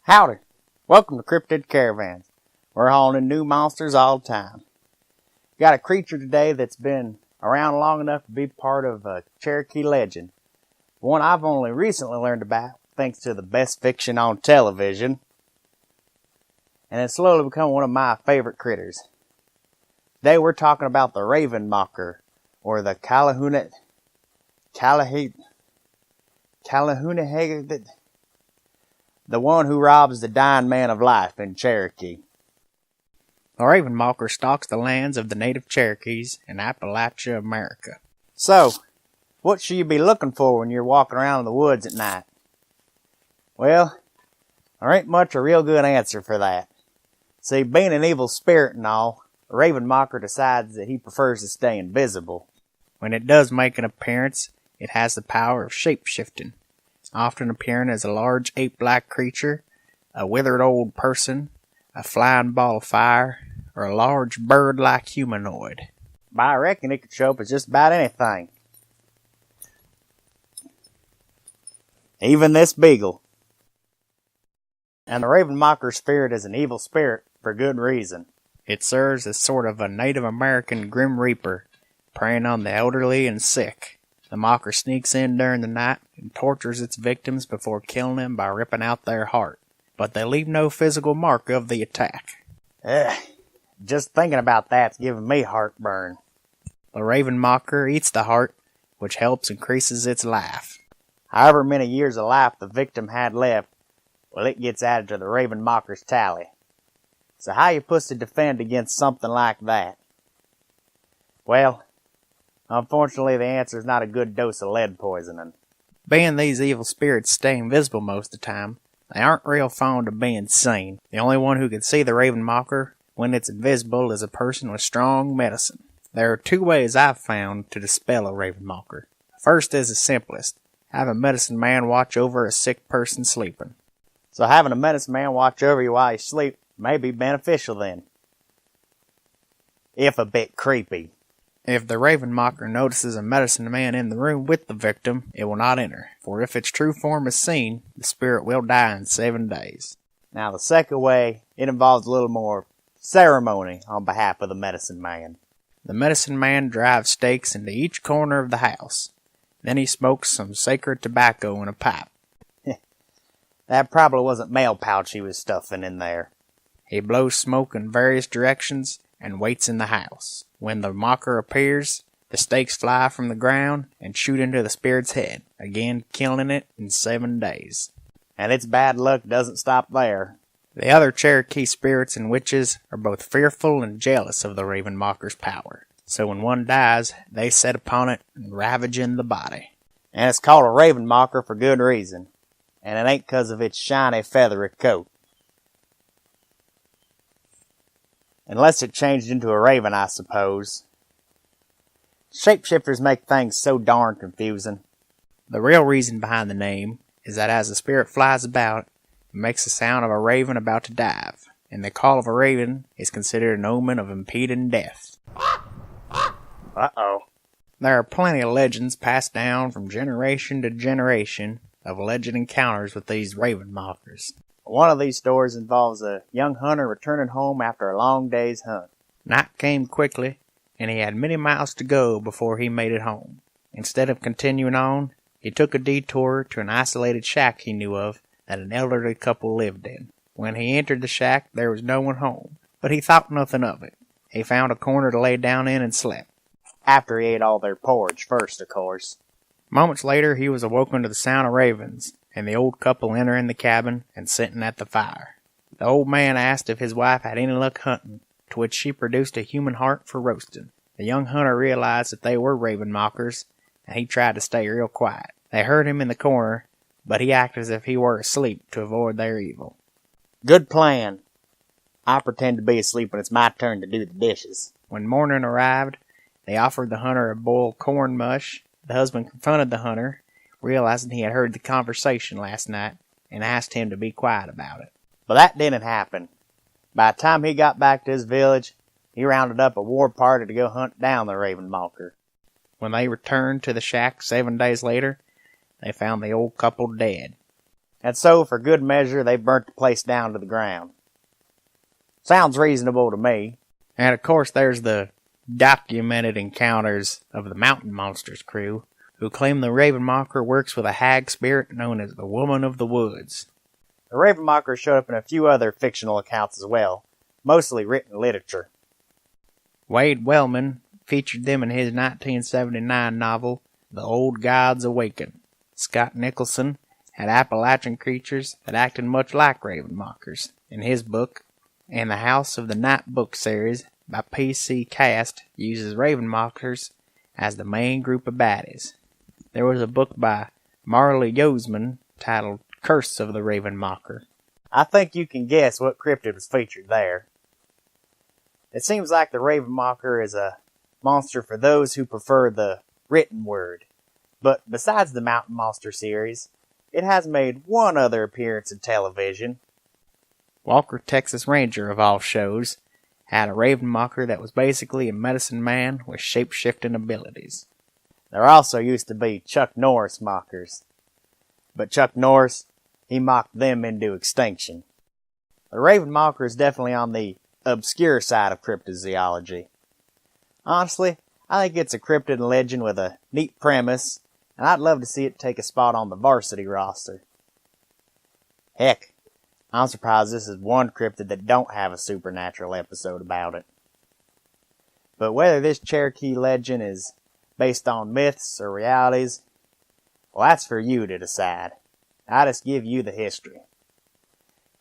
Howdy! Welcome to Cryptid Caravan. We're hauling in new monsters all the time. Got a creature today that's been around long enough to be part of a Cherokee legend. One I've only recently learned about thanks to the best fiction on television. And it's slowly become one of my favorite critters. Today we're talking about the Raven Mocker, or the the one who robs the dying man of life in Cherokee. The Raven Mocker stalks the lands of the native Cherokees in Appalachia, America. So, what should you be looking for when you're walking around in the woods at night? Well, there ain't much a real good answer for that. See, being an evil spirit and all, the Raven Mocker decides that he prefers to stay invisible. When it does make an appearance, it has the power of shape-shifting, often appearing as a large ape-like creature, a withered old person, a flying ball of fire, or a large bird-like humanoid. But I reckon it could show up as just about anything. Even this beagle. And the Raven Mocker's feared as an evil spirit for good reason. It serves as sort of a Native American Grim Reaper, preying on the elderly and sick. The Mocker sneaks in during the night and tortures its victims before killing them by ripping out their heart. But they leave no physical mark of the attack. Just thinking about that's giving me heartburn. The Raven Mocker eats the heart, which helps increases its life. However many years of life the victim had left, well, it gets added to the Raven Mocker's tally. So how you supposed to defend against something like that? Well, unfortunately, the answer is not a good dose of lead poisoning. Being these evil spirits stay invisible most of the time, they aren't real fond of being seen. The only one who can see the Raven Mocker when it's invisible is a person with strong medicine. There are two ways I've found to dispel a Raven Mocker. First is the simplest. Have a medicine man watch over a sick person sleeping. So having a medicine man watch over you while you sleep may be beneficial then. If a bit creepy. If the Raven Mocker notices a medicine man in the room with the victim, it will not enter, for if its true form is seen, the spirit will die in 7 days. Now the second way, it involves a little more ceremony on behalf of the medicine man. The medicine man drives stakes into each corner of the house. Then he smokes some sacred tobacco in a pipe. That probably wasn't mail pouch he was stuffing in there. He blows smoke in various directions and waits in the house. When the Mocker appears, the stakes fly from the ground and shoot into the spirit's head, again killing it in 7 days. And its bad luck doesn't stop there. The other Cherokee spirits and witches are both fearful and jealous of the Raven Mocker's power. So when one dies, they set upon it and ravaging the body. And it's called a Raven Mocker for good reason. And it ain't 'cause of its shiny feathery coat. Unless it changed into a raven, I suppose. Shapeshifters make things so darn confusing. The real reason behind the name is that as the spirit flies about, it makes the sound of a raven about to dive, and the call of a raven is considered an omen of impending death. Uh-oh. There are plenty of legends passed down from generation to generation of alleged encounters with these Raven Mockers. One of these stories involves a young hunter returning home after a long day's hunt. Night came quickly, and he had many miles to go before he made it home. Instead of continuing on, he took a detour to an isolated shack he knew of that an elderly couple lived in. When he entered the shack, there was no one home, but he thought nothing of it. He found a corner to lay down in and slept. After he ate all their porridge first, of course. Moments later, he was awoken to the sound of ravens, and the old couple entering the cabin and sitting at the fire. The old man asked if his wife had any luck hunting, to which she produced a human heart for roasting. The young hunter realized that they were Raven Mockers, and he tried to stay real quiet. They heard him in the corner, but he acted as if he were asleep to avoid their evil. Good plan. I pretend to be asleep when it's my turn to do the dishes. When morning arrived, they offered the hunter a boiled corn mush. The husband confronted the hunter, realizing he had heard the conversation last night, and asked him to be quiet about it. But that didn't happen. By the time he got back to his village, he rounded up a war party to go hunt down the Raven Mocker. When they returned to the shack 7 days later, they found the old couple dead. and so for good measure they burnt the place down to the ground. Sounds reasonable to me. And of course there's the documented encounters of the Mountain Monsters crew, who claim the Ravenmocker works with a hag spirit known as the Woman of the Woods. The Ravenmocker showed up in a few other fictional accounts as well, mostly written literature. Wade Wellman featured them in his 1979 novel, The Old Gods Awaken. Scott Nicholson had Appalachian creatures that acted much like Ravenmockers in his book, and the House of the Night book series by P.C. Cast uses Ravenmockers as the main group of baddies. There was a book by Marley Yosman titled Curse of the Ravenmocker. I think you can guess what cryptid was featured there. It seems like the Ravenmocker is a monster for those who prefer the written word. But besides the Mountain Monster series, it has made one other appearance in television. Walker, Texas Ranger of all shows, had a Ravenmocker that was basically a medicine man with shape-shifting abilities. There also used to be Chuck Norris mockers. But Chuck Norris, he mocked them into extinction. The Ravenmocker is definitely on the obscure side of cryptozoology. Honestly, I think it's a cryptid legend with a neat premise, and I'd love to see it take a spot on the varsity roster. Heck, I'm surprised this is one cryptid that don't have a supernatural episode about it. But whether this Cherokee legend is based on myths or realities, well, that's for you to decide. I just give you the history.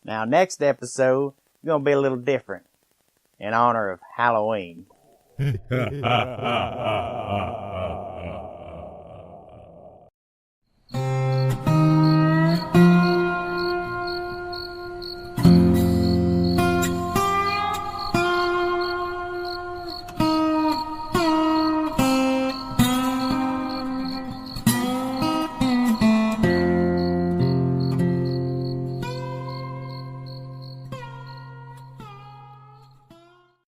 Now, next episode is going to be a little different, in honor of Halloween.